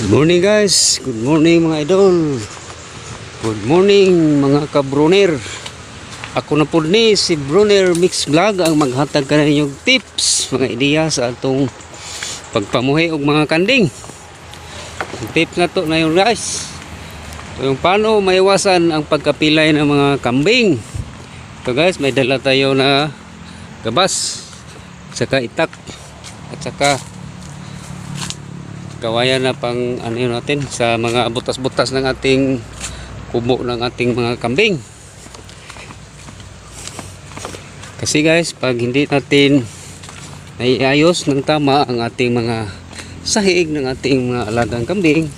Good morning guys, good morning mga idol. Good morning mga ka-Bruner. Ako na po ni si Bruner Mix Vlog ang maghatag ka na ninyong tips, mga ideya sa atong pagpamuhi og mga kanding. Ang tips na to na yun guys, so yung paano maiwasan ang pagkapilay ng mga kambing. So guys, may dala tayo na gabas, saka itak, at saka kawayan na pang ano yun natin sa mga butas-butas ng ating kubo ng ating mga kambing. Kasi guys, pag hindi natin naiayos ng tama ang ating mga sahig ng ating mga alagang kambing,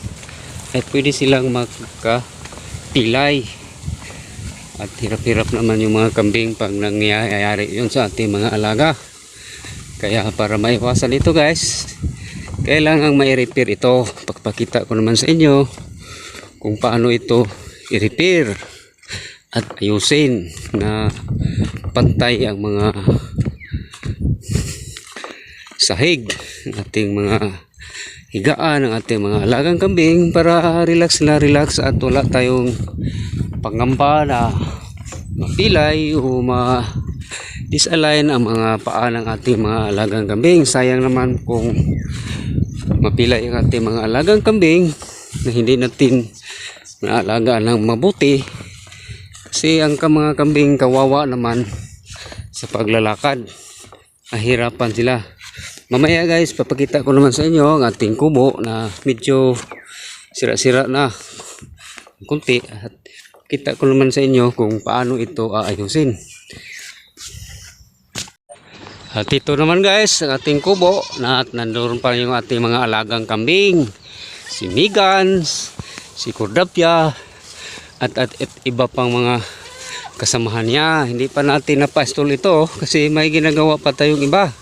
ay pwede silang magkapilay at hirap-hirap naman yung mga kambing pag nangyayari yun sa ating mga alaga. Kaya para maiwasan ito guys, kailangan mai-repair ito. Pagpakita ko naman sa inyo kung paano ito i-repair at ayusin na pantay ang mga sahig ng ating mga higaan ng ating mga alagang kambing para relax na relax at wala tayong pangamba na mapilay o disalign ang mga paa ng ating mga alagang kambing. Sayang naman kung mapilay ang ating mga alagang kambing na hindi natin naalagaan ng mabuti, kasi ang mga kambing kawawa naman sa paglalakad, nahirapan sila. Mamaya guys, papakita ko naman sa inyo ang ating kubo na medyo sira-sira na kunti, at kita ko naman sa inyo kung paano ito aayusin. At ito naman guys, ang ating kubo na at nandoon pa yung ating mga alagang kambing, si Migans, si Cordapia, at iba pang mga kasamahan niya. Hindi pa natin napastol ito kasi may ginagawa pa tayong iba.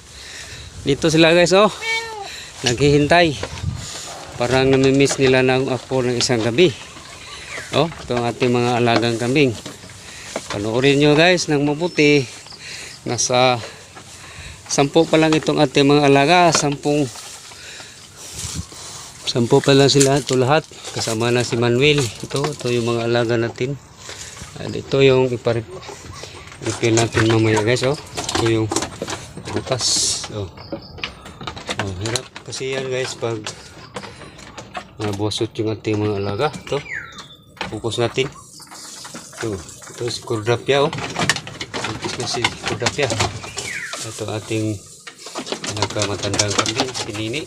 Dito sila guys, oh, naghihintay. Parang namimiss nila ng ako ng isang gabi. Oh, ito ang ating mga alagang kambing. Panoorin nyo guys ng mabuti. Nasa 10 pa lang itong ating mga alaga, 10 pa lang sila ito lahat, kasama na si Manuel. Ito yung mga alaga natin. At ito yung i-repair natin mamaya guys. Oh, ito yung butas. Oh, hirap kasi yan guys pag nabosot yung ating mga alaga. Ito, focus natin. Ito si Cordapia. Oh, focus na si Cordapia. Ito ating nagkamatandang kambing, si Nini.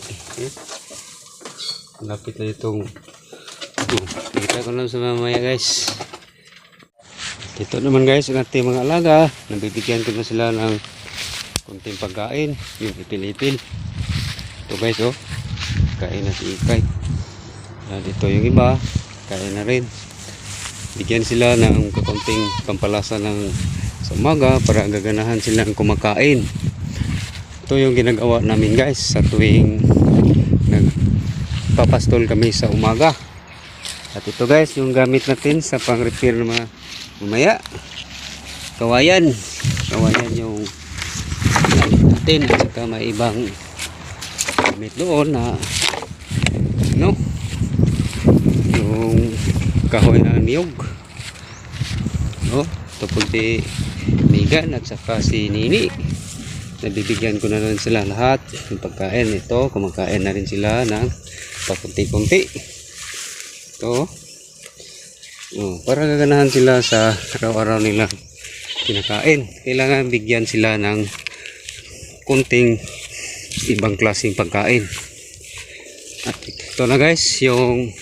Lapit na itong kita ko lang sa mamaya guys. Ito naman guys ang ating mga alaga, nabibigyan ko na sila ng kunting pagkain, yung ipil-ipil. Ito guys, oh, kain na si Ikay. At ito yung iba, kain na rin. Bigyan sila ng kakunting pampalasa ng sa umaga para gaganahan silang kumakain. Ito yung ginagawa namin guys sa tuwing nagpapastol kami sa umaga. At ito guys yung gamit natin sa pang-repair ng mga mamaya. Kawayan yung natin, at saka may ibang gamit doon na ano, yung kahoy na niyog. Oh, ito po di Migan at saka si Nini. Nabibigyan ko na rin sila lahat ng pagkain. Ito, kumakain na rin sila ng pakunti-kunti. Ito, para gaganahan sila sa araw-araw nila kinakain. Kailangan bigyan sila ng kunting ibang klaseng pagkain. At ito na guys yung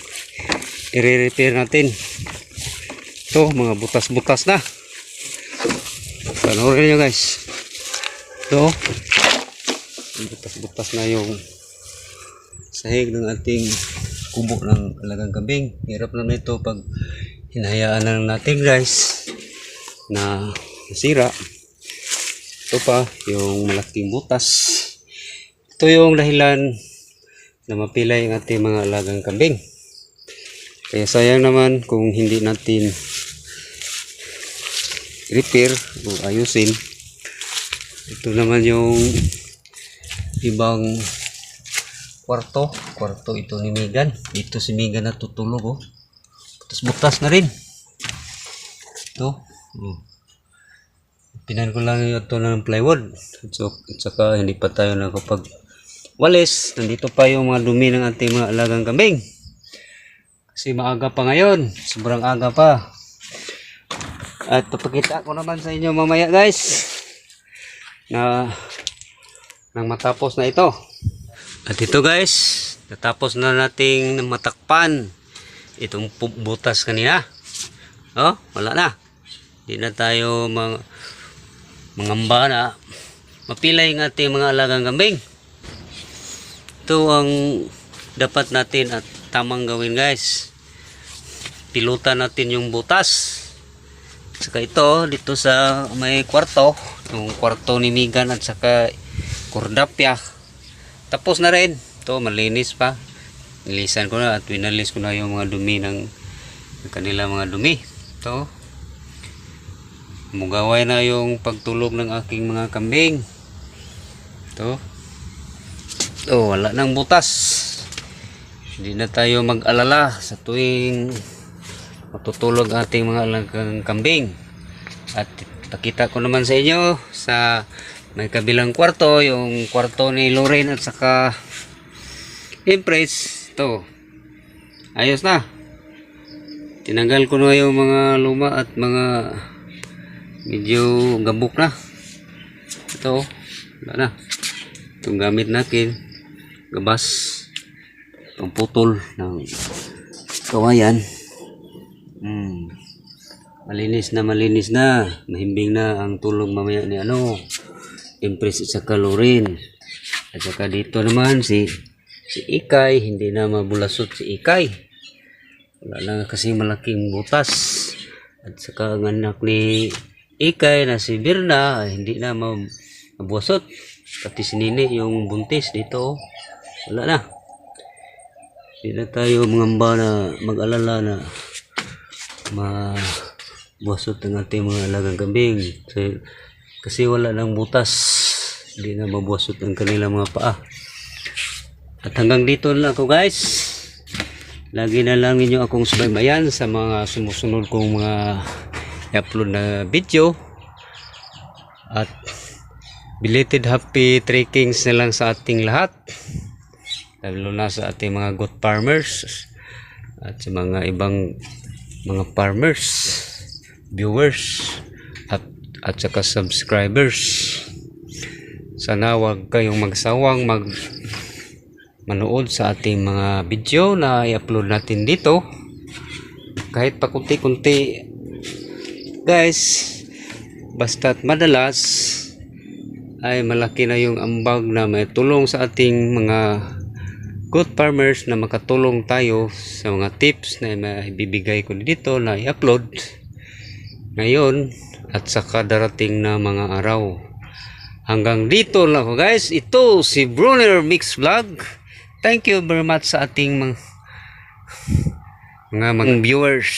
i-repair natin. Ito, mga butas-butas na. Panoorin nyo guys. Ito, butas-butas na yung sahig ng ating kubo ng alagang kambing. Hirap naman ito pag hinahayaan na natin guys na nasira. Ito pa yung malaking butas. Ito yung dahilan na mapilay ang ating mga alagang kambing. Kaya sayang naman kung hindi natin repair o ayusin. Ito naman yung ibang kwarto ito ni Megan. Dito si Megan natutulog, oh. Butas na rin. Ito. Pinan ko lang ito ng plywood. So, at saka hindi pa tayo nakapag walis. Nandito pa yung mga dumi ng ating mga alagang kambing. Kasi maaga pa ngayon. Sobrang aga pa. At papakita ko naman sa inyo mamaya, guys, na nang matapos na ito. At ito, guys, natapos na nating matakpan itong butas kanina. Oh, wala na. Hindi na tayo mangamba na mapilay ng ating mga alagang kambing. Ito ang dapat natin at tamang gawin, guys. Pilutan natin yung butas. Saka ito dito sa may kwarto, yung kwarto ni Megan at saka kordapya. Tapos na rin. Ito malinis pa. Nilisan ko na at winalis ko na yung mga dumi ng kanila mga dumi. Ito. Mugaway na yung pagtulog ng aking mga kambing. Ito. Oh, wala nang butas. Hindi na tayo mag-alala sa tuwing matutulog ating mga alagang kambing. At pakita ko naman sa inyo sa may kabilang kwarto, yung kwarto ni Lorraine at saka Empress. Ito. Ayos na. Tinanggal ko na yung mga luma at mga medyo gabok na. Ito, wala na. Itong gamit natin, gabas, itong putol ng kawayan. Malinis na, mahimbing na ang tulog mamaya ni Empress at saka Lorraine. At saka dito naman si Ikay, hindi na mabulasot si Ikay. Wala lang kasi malaking butas. At saka ang anak ni Ikay na si Birna, hindi na mabuasot. Pati si Nini yung buntis dito, wala na. Hindi na tayo mangamba na mag-alala na mabuasot ang ating mga alagang kambing. Kasi wala nang butas, hindi na mabuasot ang kanilang mga paa. At hanggang dito na ako, guys. Lagi na lang ninyo akong subaybayan sa mga sumusunod kong mga i-upload na video. At belated happy trekkings na lang sa ating lahat, lalo na sa ating mga goat farmers at sa mga ibang mga farmers, viewers at saka subscribers. Sana wag kayong magsawang manood sa ating mga video na i-upload natin dito, kahit pa kunti-kunti, guys. Basta't madalas ay malaki na yung ambag na may tulong sa ating mga goat farmers, na makatulong tayo sa mga tips na ibibigay ko dito na i-upload ngayon at saka darating na mga araw. Hanggang dito lang ako, guys. Ito si Brunner Mix Vlog. Thank you very much sa ating mga viewers.